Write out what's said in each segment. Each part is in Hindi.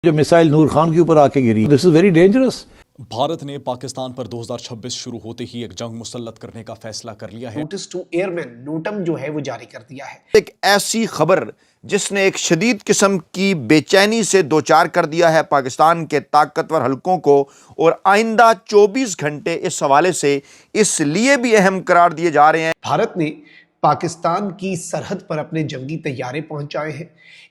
जो मिसाइल नूर खान के ऊपर आके गिरी, this is very dangerous. Bharat ने पाकिस्तान पर 2026 शुरू होते ही एक जंग मुसल्लत करने का फैसला कर लिया है। नोटिस टू एयरमैन नोटम जो है वो जारी कर दिया है। एक ऐसी खबर जिसने एक शदीद किस्म की बेचैनी से दो चार कर दिया है पाकिस्तान के ताकतवर हलकों को, और आइंदा 24 घंटे इस हवाले से इसलिए भी अहम करार दिए जा रहे हैं। भारत ने पाकिस्तान की सरहद पर अपने जंगी तैयारे पहुंचाए हैं,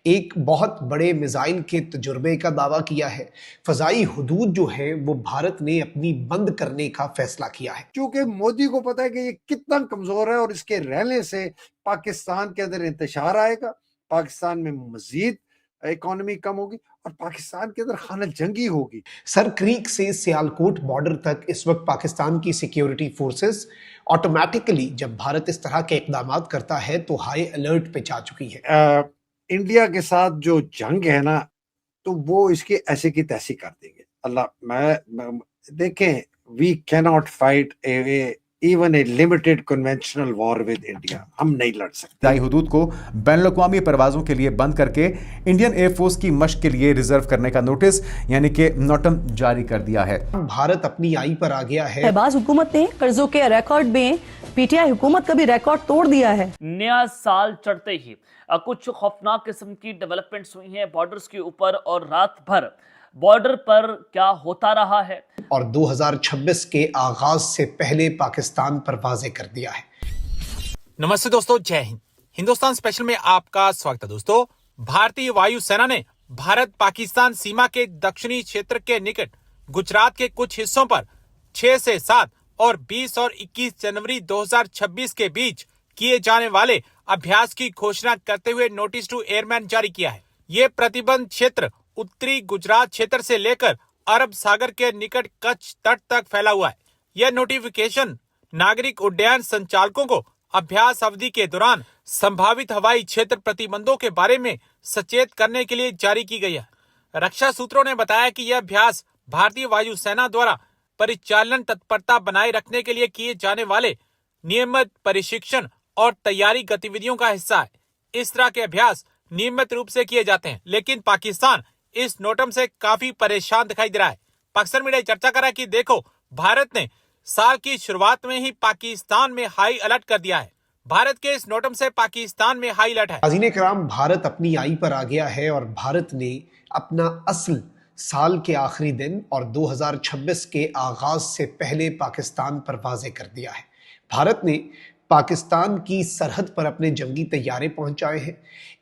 एक बहुत बड़े मिसाइल के तजुर्बे का दावा किया है, फजाई हुदूद जो है वो भारत ने अपनी बंद करने का फैसला किया है। क्योंकि मोदी को पता है कि ये कितना कमजोर है और इसके रहने से पाकिस्तान के अंदर इंतशार आएगा, पाकिस्तान में मजीद इकोनॉमी कम होगी और पाकिस्तान के अंदर खाना जंगी होगी। सर क्रीक से सियालकोट बॉर्डर तक इस वक्त पाकिस्तान की सिक्योरिटी फोर्सेस ऑटोमेटिकली जब भारत इस तरह के इकदाम करता है तो हाई अलर्ट पे जा चुकी है। इंडिया के साथ जो जंग है ना, तो वो इसकी ऐसे की तैसी कर देंगे। मैं देखें, we cannot fight even a limited conventional war with India. हम नहीं लड़ सकते। दाई हुदूद को बैनुल-अक़वामी परवाजों के लिए बंद करके इंडियन एयरफोर्स की मशक के लिए रिजर्व करने का नोटिस यानी कि नोटम जारी कर दिया है। भारत अपनी आई पर आ गया है। शहबाज हुकूमत ने कर्जों के रिकॉर्ड में पीटीआई हुकूमत का भी रिकॉर्ड तोड़ दिया है। नया साल चढ़ते ही कुछ खौफनाक किस्म की डेवलपमेंट्स हुई हैं बॉर्डर्स के ऊपर, और रात भर बॉर्डर पर क्या होता रहा है और 2026 के आगाज से पहले पाकिस्तान पर वाजे कर दिया है। नमस्ते दोस्तों, जय हिंद। हिंदुस्तान स्पेशल में आपका स्वागत है। दोस्तों, भारतीय वायुसेना ने भारत पाकिस्तान सीमा के दक्षिणी क्षेत्र के निकट गुजरात के कुछ हिस्सों पर 6 से 7 और 20 और 21 जनवरी 2026 के बीच किए जाने वाले अभ्यास की घोषणा करते हुए नोटिस टू एयरमैन जारी किया है। ये प्रतिबंध क्षेत्र उत्तरी गुजरात क्षेत्र से लेकर अरब सागर के निकट कच्छ तट तक फैला हुआ है। यह नोटिफिकेशन नागरिक उड्डयन संचालकों को अभ्यास अवधि के दौरान संभावित हवाई क्षेत्र प्रतिबंधों के बारे में सचेत करने के लिए जारी की गई है। रक्षा सूत्रों ने बताया कि यह अभ्यास भारतीय वायुसेना द्वारा परिचालन तत्परता बनाए रखने के लिए किए जाने वाले नियमित प्रशिक्षण और तैयारी गतिविधियों का हिस्सा है। इस तरह के अभ्यास नियमित रूप से किए जाते हैं, लेकिन पाकिस्तान इस नोटम से काफी परेशान दिखाई दे रहा है। पाकिस्तान मीडिया चर्चा कर रहा है कि देखो, भारत ने साल की शुरुआत में ही पाकिस्तान में हाई अलर्ट कर दिया है। भारत के इस नोटम से पाकिस्तान में हाई अलर्ट है। नाज़रीन किराम, भारत अपनी आई पर आ गया है और भारत ने अपना असल साल के आखिरी दिन और 2026 के आगाज से पहले पाकिस्तान पर वाजे कर दिया है। भारत ने पाकिस्तान की सरहद पर अपने जंगी तैयारे पहुंचाए हैं,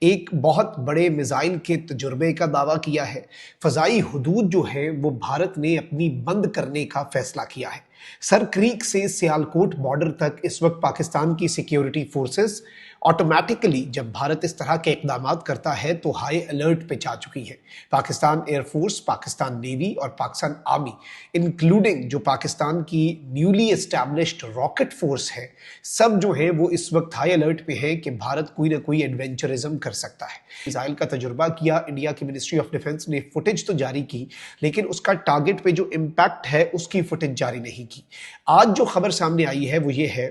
एक बहुत बड़े मिसाइल के तजुर्बे का दावा किया है, फजाई हुदूद जो है वो भारत ने अपनी बंद करने का फैसला किया है। सर क्रीक से सियालकोट बॉर्डर तक इस वक्त पाकिस्तान की सिक्योरिटी फोर्सेस ऑटोमेटिकली जब भारत इस तरह के इकदाम करता है तो हाई अलर्ट पे जा चुकी है। पाकिस्तान एयरफोर्स, पाकिस्तान नेवी और पाकिस्तान आर्मी, इंक्लूडिंग जो पाकिस्तान की न्यूली एस्टैब्लिश्ड रॉकेट फोर्स है, सब जो है वो इस वक्त हाई अलर्ट पे है कि भारत कोई ना कोई एडवेंचरिज्म कर सकता है। मिसाइल का तजुर्बा किया, इंडिया की मिनिस्ट्री ऑफ डिफेंस ने फुटेज तो जारी की, लेकिन उसका टारगेट पे जो इम्पैक्ट है उसकी फुटेज जारी नहीं की। आज जो खबर सामने आई है वो ये है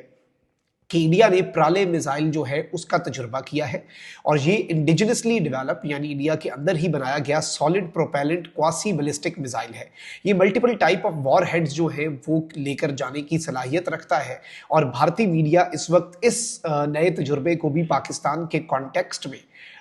कि इंडिया ने प्राले मिसाइल जो है उसका तजुर्बा किया है, और ये इंडिजिनसली डेवलप यानी इंडिया के अंदर ही बनाया गया solid propellant quasi ballistic missile है। ये multiple type of war heads जो है वो लेकर जाने की सलाहियत रखता है, और भारतीय मीडिया इस वक्त इस नए तजुर्बे को भी पाकिस्तान के कॉन्टेक्स्ट में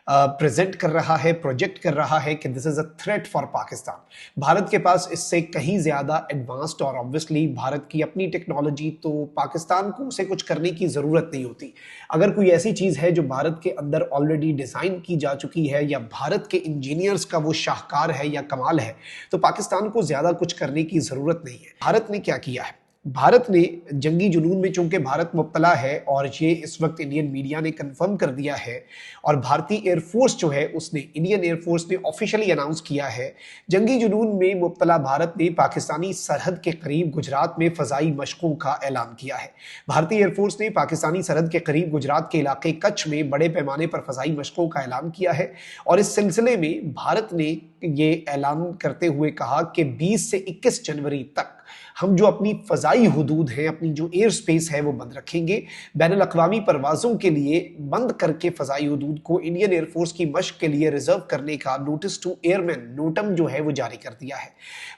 प्रेजेंट कर रहा है, प्रोजेक्ट कर रहा है कि this is a threat for Pakistan. Bharat के पास इससे कहीं ज्यादा एडवांस्ड और ऑब्वियसली भारत की अपनी टेक्नोलॉजी, तो पाकिस्तान को उसे कुछ करने की जरूरत नहीं होती। अगर कोई ऐसी चीज है जो भारत के अंदर ऑलरेडी डिजाइन की जा चुकी है या भारत के इंजीनियर्स का वो शाहकार है या कमाल है, तो पाकिस्तान को ज्यादा कुछ करने की जरूरत नहीं है। भारत ने क्या किया है? भारत ने जंगी जुनून में चूंकि भारत मुब्तला है, और ये इस वक्त इंडियन मीडिया ने कंफर्म कर दिया है, और भारतीय एयरफोर्स जो है उसने, इंडियन एयरफोर्स ने ऑफिशियली अनाउंस किया है, जंगी जुनून में मुब्तला भारत ने पाकिस्तानी सरहद के करीब गुजरात में फजाई मशकों का ऐलान किया है। भारतीय एयरफोर्स ने पाकिस्तानी सरहद के करीब गुजरात के इलाके कच्छ में बड़े पैमाने पर फजाई मशकों का ऐलान किया है, और इस सिलसिले में भारत ने ये ऐलान करते हुए कहा कि 20 से 21 जनवरी तक हम जो अपनी फ़ज़ाई हुदूद हैं, अपनी जो एयर स्पेस है वो बंद रखेंगे। बैनुल-अक़वामी परवाज़ों के लिए बंद करके फ़ज़ाई हुदूद को इंडियन एयरफोर्स की मशक़ के लिए रिज़र्व करने का नोटिस टू एयरमैन नोटम जो है वो जारी कर दिया है।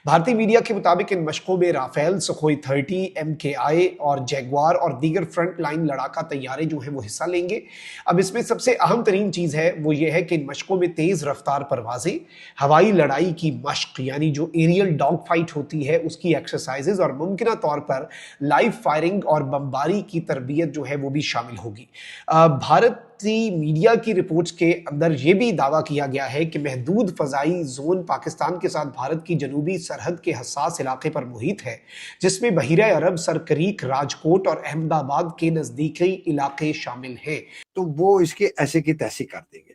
भारतीय मीडिया के मुताबिक इन मशक़ों में राफ़ेल, सुखोई 30, MKI और जैगुआर और दीगर फ्रंट लाइन लड़ाका तैयारे जो हैं वो हिस्सा लेंगे। अब इसमें सबसे अहम तरीन चीज़ है वो ये है कि इन मशक़ों में तेज़ रफ्तार परवाज़ें, हवाई लड़ाई की मशक़ यानी जो एरियल डॉग फाइट होती है उसकी एक्सरसाइज और मुमकिना तौर पर लाइव फायरिंग और बमबारी की तरबियत जो है वो भी शामिल होगी। भारतीय मीडिया की रिपोर्ट्स के अंदर ये भी दावा किया गया है कि महदूद फ़ज़ाई जोन पाकिस्तान के साथ भारत की जनूबी सरहद के हसास इलाके पर मुहित है, जिसमें बहीरा अरब, सरकरीक, राजकोट और अहमदाबाद के नज़दीकी इलाके शामिल हैं। तो वो इसके ऐसे की तैसी कर देंगे।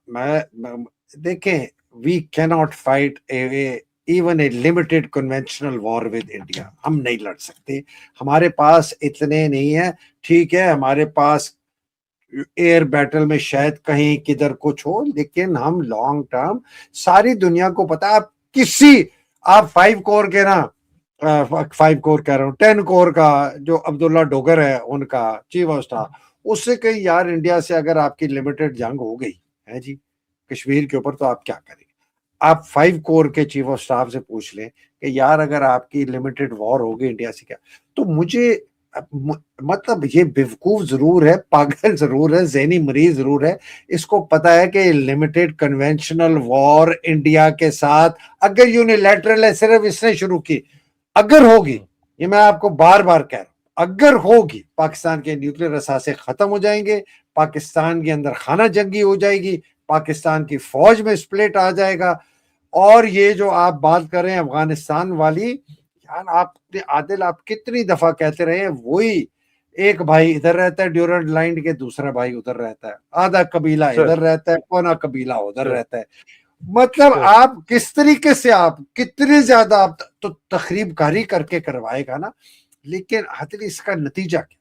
मैं देखें, we cannot fight even a limited conventional war with India. हम नहीं लड़ सकते, हमारे पास इतने नहीं है। ठीक है, हमारे पास एयर बैटल में शायद कहीं किधर कुछ हो, लेकिन हम लॉन्ग टर्म, सारी दुनिया को पता है, आप 5 कोर के ना 5 कोर कह रहा हूँ 10 कोर का जो अब्दुल्ला डोगर है उनका चीफ ऑफ स्टाफ, उससे कहीं यार इंडिया से अगर आपकी लिमिटेड जंग हो गई है जी कश्मीर के ऊपर, तो आप क्या करेंगे? आप 5 कोर के चीफ ऑफ स्टाफ से पूछ लें कि यार अगर आपकी लिमिटेड वॉर होगी इंडिया से क्या। तो मुझे मतलब ये बेवकूफ जरूर है, पागल जरूर है, ज़हनी मरीज जरूर है, इसको पता है कि लिमिटेड कन्वेंशनल वॉर इंडिया के साथ अगर यूनिलैटरल है, सिर्फ इसने शुरू की, अगर होगी, ये मैं आपको बार बार कह रहा हूं, अगर होगी, पाकिस्तान के न्यूक्लियर असासे खत्म हो जाएंगे, पाकिस्तान के अंदर खाना जंगी हो जाएगी, पाकिस्तान की फौज में स्प्लिट आ जाएगा। और ये जो आप बात कर रहे हैं अफगानिस्तान वाली, यार आपने आदिल आप कितनी दफा कहते रहे, वही एक भाई इधर रहता है ड्यूरेंट लाइन के, दूसरा भाई उधर रहता है, आधा कबीला इधर रहता है, कोना कबीला उधर रहता है। मतलब आप किस तरीके से, आप कितने ज्यादा आप तो तखरीबकारी करके करवाएगा ना, लेकिन आदिल इसका नतीजा क्या,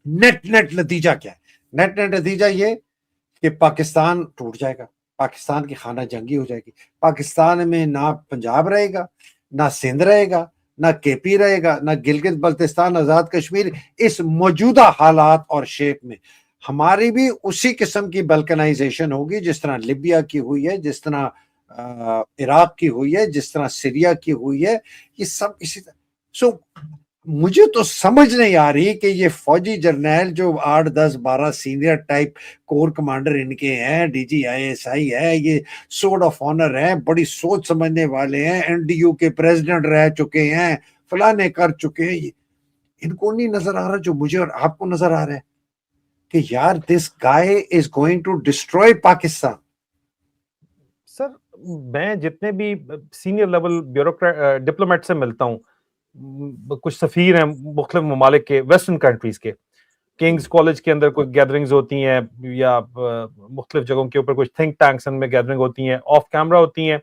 नेट नतीजा क्या है? नेट नतीजा ये कि पाकिस्तान टूट जाएगा, पाकिस्तान की खाना जंगी हो जाएगी, पाकिस्तान में ना पंजाब रहेगा, ना सिंध रहेगा, ना केपी रहेगा, ना गिलगित बल्तिस्तान, आजाद कश्मीर। इस मौजूदा हालात और शेप में हमारी भी उसी किस्म की बल्कनाइजेशन होगी जिस तरह लिबिया की हुई है, जिस तरह इराक की हुई है, जिस तरह सीरिया की हुई है, ये सब इसी तरह। सो मुझे तो समझ नहीं आ रही कि ये फौजी जर्नैल जो 8, 10, 12 सीनियर टाइप कोर कमांडर इनके हैं, डीजी ISI है, ये सोर्ड ऑफ ऑनर है, बड़ी सोच समझने वाले हैं, NDU के प्रेसिडेंट रह चुके हैं, फलाने कर चुके हैं, इनको नहीं नजर आ रहा जो मुझे और आपको नजर आ रहा है कि यार this guy is going to destroy Pakistan. Sir, मैं जितने भी सीनियर लेवल ब्यूरोक्रेट डिप्लोमेट से मिलता हूँ, कुछ सफीर हैं मुख्तलिफ ममालिक के, वेस्टर्न कंट्रीज के, किंग्स कॉलेज के अंदर कोई गैदरिंग्स होती हैं या मुख्तलिफ जगहों के ऊपर कुछ थिंक टैंक्स में गैदरिंग होती हैं, ऑफ कैमरा होती हैं,